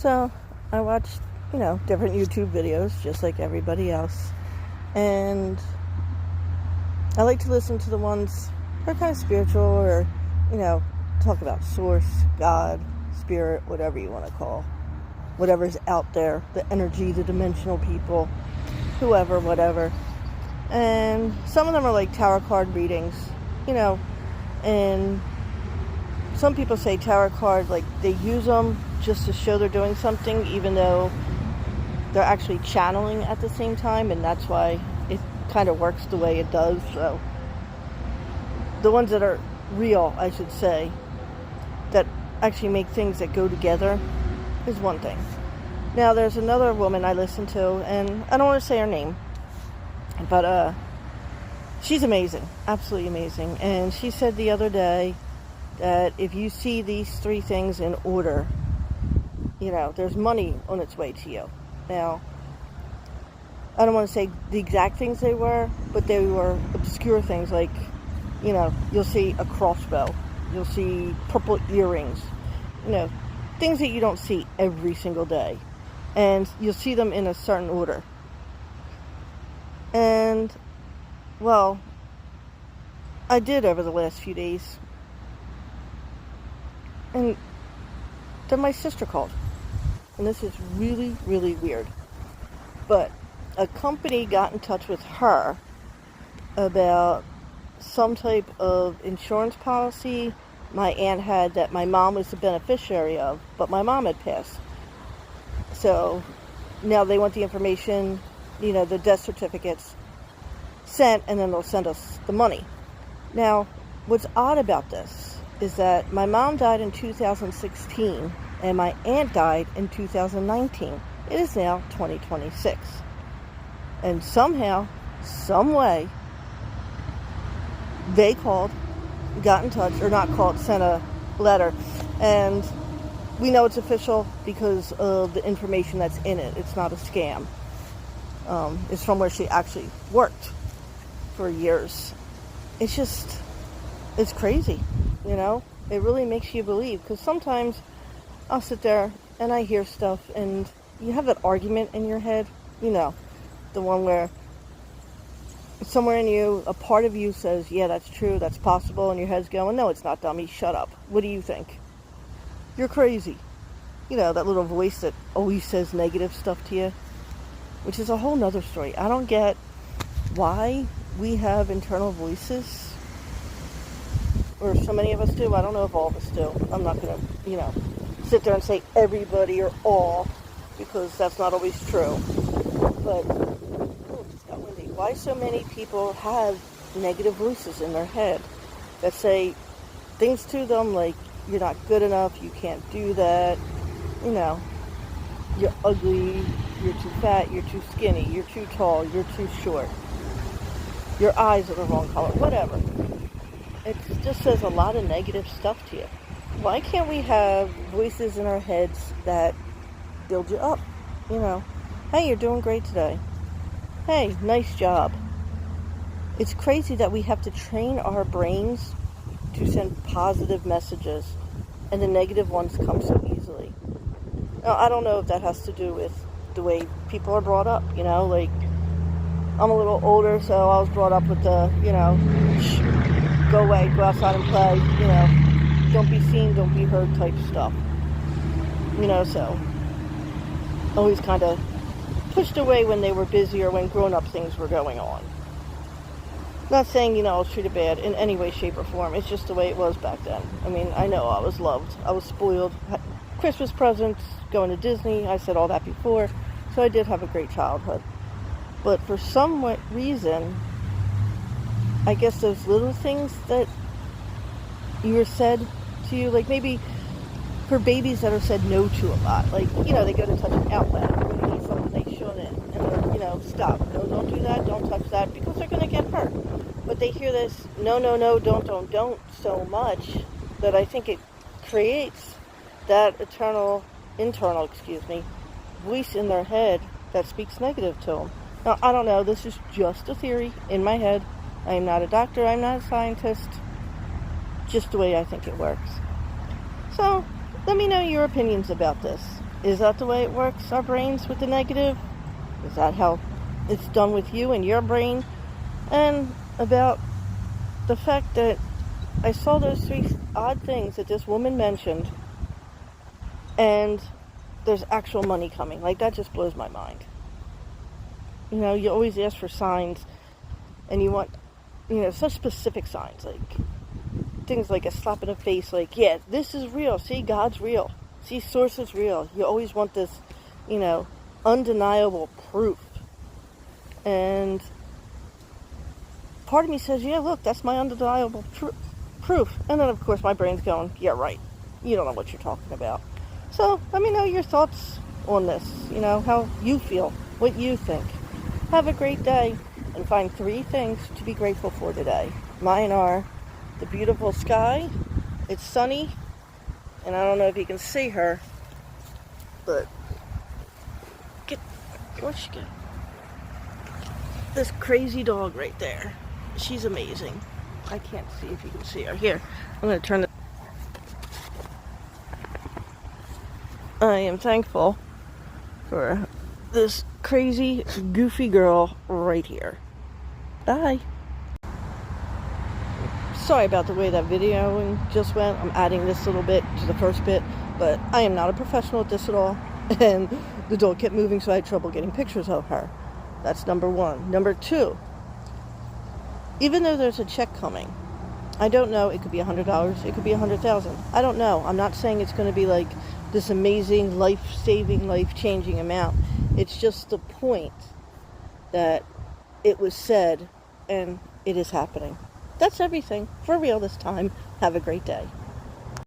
So I watched, different YouTube videos just like everybody else. And I like to listen to the ones that are kind of spiritual or, talk about source, God, spirit, whatever you want to call. Whatever's out there, the energy, the dimensional people, whoever, whatever. And some of them are like tarot card readings, and some people say tarot card, like they use them just to show they're doing something, even though they're actually channeling at the same time, and that's why it kind of works the way it does. So the ones that are real, I should say, that actually make things that go together is one thing. Now there's another woman I listen to, and I don't want to say her name, but she's amazing, absolutely amazing. And she said the other day that if you see these three things in order, there's money on its way to you. Now, I don't want to say the exact things they were, but they were obscure things like, you'll see a crossbow, you'll see purple earrings, things that you don't see every single day. And you'll see them in a certain order. And, well, I did over the last few days. And then my sister called. And this is really, really weird. But a company got in touch with her about some type of insurance policy my aunt had that my mom was the beneficiary of, but my mom had passed. So now they want the information, the death certificates sent, and then they'll send us the money. Now, what's odd about this is that my mom died in 2016 and my aunt died in 2019. It is now 2026. And somehow, some way, they called, got in touch, or not called, sent a letter, and we know it's official because of the information that's in it. It's not a scam. It's from where she actually worked for years. It's crazy, It really makes you believe, because sometimes I'll sit there and I hear stuff and you have that argument in your head, the one where somewhere in you, a part of you says, yeah, that's true, that's possible, and your head's going, no, it's not, dummy, shut up. What do you think? You're crazy. That little voice that always says negative stuff to you, which is a whole nother story. I don't get why we have internal voices, or so many of us do. I don't know if all of us do. I'm not going to, sit there and say everybody or all, because that's not always true. But, oh, it just got windy. Why so many people have negative voices in their head that say things to them like, you're not good enough, you can't do that, you're ugly, you're too fat, you're too skinny, you're too tall, you're too short, your eyes are the wrong color, whatever. It just says a lot of negative stuff to you. Why can't we have voices in our heads that build you up? Hey, you're doing great today. Hey, nice job. It's crazy that we have to train our brains to send positive messages, and the negative ones come so easily. Now, I don't know if that has to do with the way people are brought up, like, I'm a little older, so I was brought up with the, go away, go outside and play, don't be seen, don't be heard type stuff. So, always kind of pushed away when they were busy or when grown-up things were going on. Not saying, I was treated bad in any way, shape, or form. It's just the way it was back then. I mean, I know I was loved. I was spoiled. Christmas presents, going to Disney. I said all that before. So I did have a great childhood. But for some reason, I guess those little things that you were said to you, like maybe for babies that are said no to a lot. Like, they go to touch an outlet. Or they need something they shouldn't. And they're, stop. No, don't do that. Don't touch that. Because they're going to get hurt. But they hear this, no, don't so much that I think it creates that internal voice in their head that speaks negative to them. Now, I don't know. This is just a theory in my head. I am not a doctor. I'm not a scientist. Just the way I think it works. So, let me know your opinions about this. Is that the way it works, our brains, with the negative? Is that how it's done with you and your brain? And about the fact that I saw those 3 odd things that this woman mentioned, and there's actual money coming. Like, that just blows my mind. You know, you always ask for signs, and you want, such specific signs, like things like a slap in the face, like, yeah, this is real. See, God's real. See, source is real. You always want this, undeniable proof. And part of me says, yeah, look, that's my undeniable proof. And then, of course, my brain's going, yeah, right. You don't know what you're talking about. So let me know your thoughts on this, how you feel, what you think. Have a great day, and find 3 things to be grateful for today. Mine are the beautiful sky, it's sunny, and I don't know if you can see her, but where'd she go? This crazy dog right there. She's amazing. I can't see if you can see her. Here, I'm going to turn it. I am thankful for this crazy, goofy girl right here. Bye. Sorry about the way that video just went. I'm adding this little bit to the first bit, but I am not a professional at this at all. And the dog kept moving, so I had trouble getting pictures of her. That's number 1. Number 2, even though there's a check coming, I don't know, it could be $100, it could be $100,000. I don't know. I'm not saying it's going to be like this amazing, life-saving, life-changing amount. It's just the point that it was said, and it is happening. That's everything. For real this time. Have a great day.